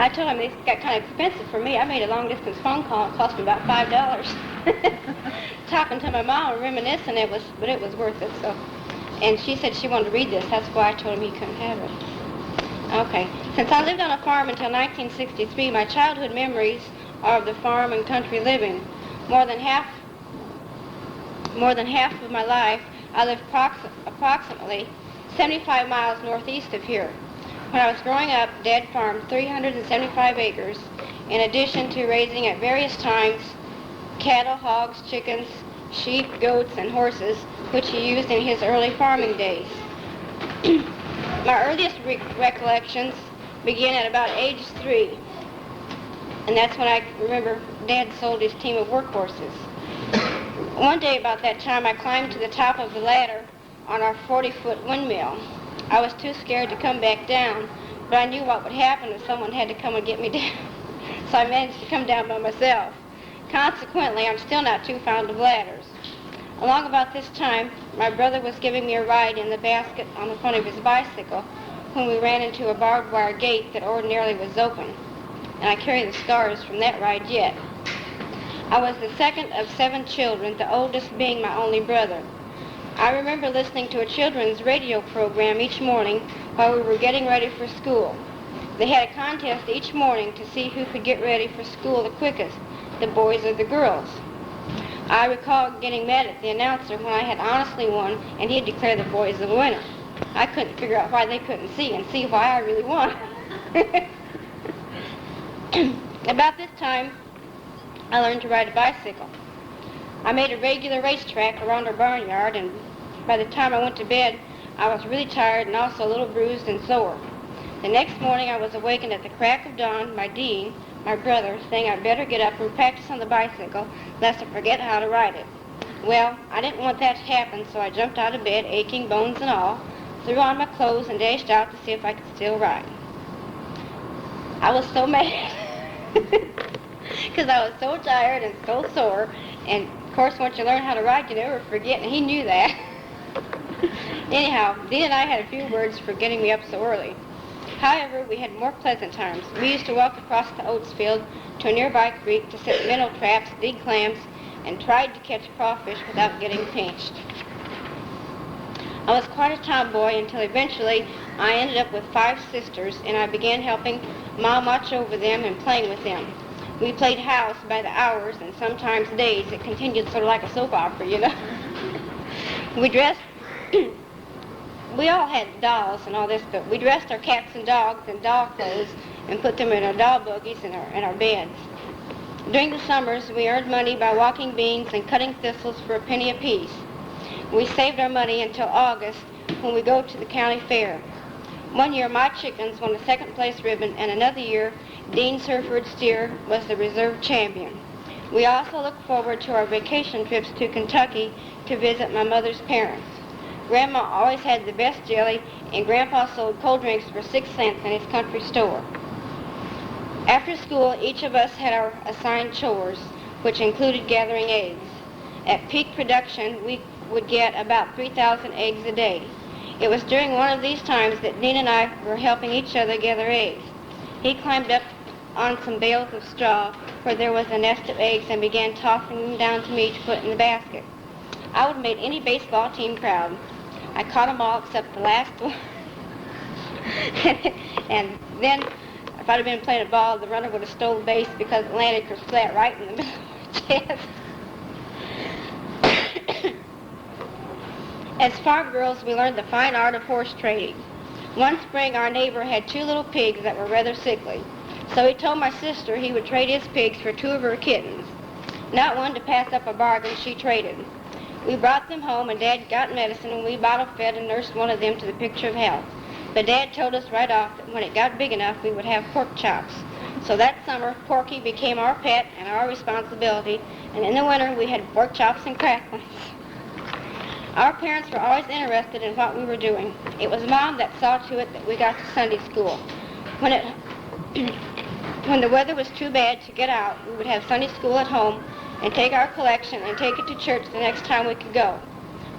I told him it got kind of expensive for me. I made a long-distance phone call. It cost me about $5. Talking to my mom and reminiscing, but it was worth it. So, and she said she wanted to read this. That's why I told him he couldn't have it. Okay. Since I lived on a farm until 1963, my childhood memories are of the farm and country living. More than half of my life, I lived approximately 75 miles northeast of here. When I was growing up, Dad farmed 375 acres, in addition to raising at various times cattle, hogs, chickens, sheep, goats, and horses, which he used in his early farming days. My earliest recollections begin at about age 3, and that's when I remember Dad sold his team of workhorses. One day about that time, I climbed to the top of the ladder on our 40-foot windmill. I was too scared to come back down, but I knew what would happen if someone had to come and get me down. So I managed to come down by myself. Consequently, I'm still not too fond of ladders. Along about this time, my brother was giving me a ride in the basket on the front of his bicycle when we ran into a barbed wire gate that ordinarily was open, and I carry the scars from that ride yet. I was the second of 7 children, the oldest being my only brother. I remember listening to a children's radio program each morning while we were getting ready for school. They had a contest each morning to see who could get ready for school the quickest, the boys or the girls. I recall getting mad at the announcer when I had honestly won and he'd declare the boys the winner. I couldn't figure out why they couldn't see and see why I really won. About this time, I learned to ride a bicycle. I made a regular racetrack around our barnyard, and by the time I went to bed, I was really tired and also a little bruised and sore. The next morning, I was awakened at the crack of dawn by Dean, my brother, saying I'd better get up and practice on the bicycle, lest I forget how to ride it. Well, I didn't want that to happen, so I jumped out of bed, aching bones and all, threw on my clothes, and dashed out to see if I could still ride. I was so mad, because I was so tired and so sore, and of course, once you learn how to ride, you never forget, and he knew that. Anyhow, Dean and I had a few words for getting me up so early. However, we had more pleasant times. We used to walk across the oats field to a nearby creek to set minnow traps, dig clams, and tried to catch crawfish without getting pinched. I was quite a tomboy until eventually I ended up with 5 sisters, and I began helping Mom watch over them and playing with them. We played house by the hours and sometimes days. It continued sort of like a soap opera, you know. We all had dolls and all this, but we dressed our cats and dogs in doll clothes and put them in our doll buggies in our beds. During the summers, we earned money by walking beans and cutting thistles for a penny apiece. We saved our money until August when we go to the county fair. One year, my chickens won a second-place ribbon, and another year, Dean's Hereford steer was the reserve champion. We also look forward to our vacation trips to Kentucky to visit my mother's parents. Grandma always had the best jelly, and Grandpa sold cold drinks for 6 cents in his country store. After school, each of us had our assigned chores, which included gathering eggs. At peak production, we would get about 3,000 eggs a day. It was during one of these times that Dean and I were helping each other gather eggs. He climbed up on some bales of straw where there was a nest of eggs and began tossing them down to me to put in the basket. I would have made any baseball team proud. I caught them all except the last one. And then, if I'd have been playing a ball, the runner would have stole the base because it landed flat right in the middle of my chest. As farm girls, we learned the fine art of horse trading. One spring, our neighbor had 2 little pigs that were rather sickly. So he told my sister he would trade his pigs for 2 of her kittens. Not one to pass up a bargain, she traded. We brought them home, and Dad got medicine, and we bottle-fed and nursed one of them to the picture of health. But Dad told us right off that when it got big enough, we would have pork chops. So that summer, Porky became our pet and our responsibility, and in the winter, we had pork chops and cracklings. Our parents were always interested in what we were doing. It was Mom that saw to it that we got to Sunday school. When the weather was too bad to get out, we would have Sunday school at home and take our collection and take it to church the next time we could go.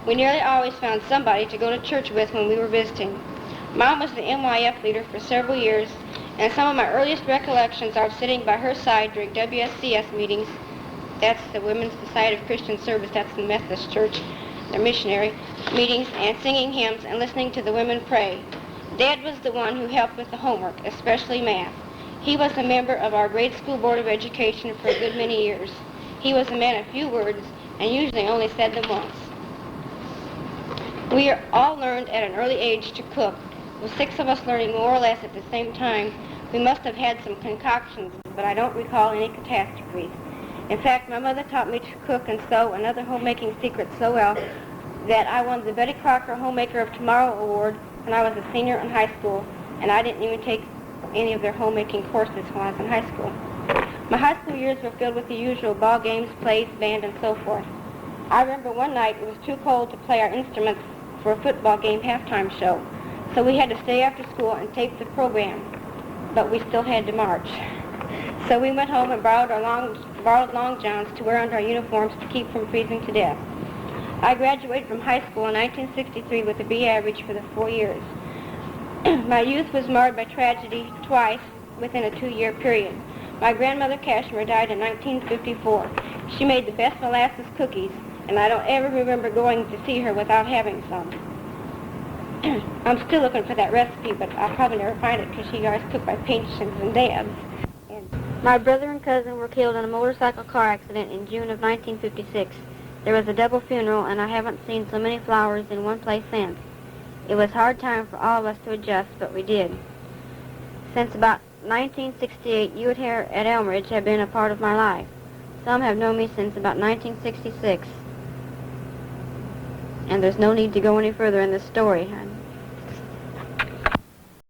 We nearly always found somebody to go to church with when we were visiting. Mom was the MYF leader for several years, And some of my earliest recollections are of sitting by her side during WSCS meetings. That's the Women's Society of Christian Service. That's the Methodist Church. They're missionary meetings, and singing hymns and listening to the women pray. Dad was the one who helped with the homework, especially math. He was a member of our grade school board of education for a good many years. He was a man of few words and usually only said them once. We all learned at an early age to cook, with 6 of us learning more or less at the same time. We must have had some concoctions, but I don't recall any catastrophes. In fact, my mother taught me to cook and sew and other homemaking secrets so well that I won the Betty Crocker Homemaker of Tomorrow Award when I was a senior in high school, and I didn't even take any of their homemaking courses when I was in high school. My high school years were filled with the usual ball games, plays, band, and so forth. I remember one night it was too cold to play our instruments for a football game halftime show, so we had to stay after school and tape the program, but we still had to march. So we went home and borrowed long johns to wear under our uniforms to keep from freezing to death. I graduated from high school in 1963 with a B average for the 4 years. My youth was marred by tragedy twice within a 2-year period. My grandmother Cashmere died in 1954. She made the best molasses cookies, and I don't ever remember going to see her without having some. I'm still looking for that recipe, but I'll probably never find it because she always cooked by patients and dabs. My brother and cousin were killed in a motorcycle car accident in June of 1956. There was a double funeral, and I haven't seen so many flowers in one place since. It was a hard time for all of us to adjust, but we did. Since about 1968, you here at Elmridge have been a part of my life. Some have known me since about 1966. And there's no need to go any further in this story.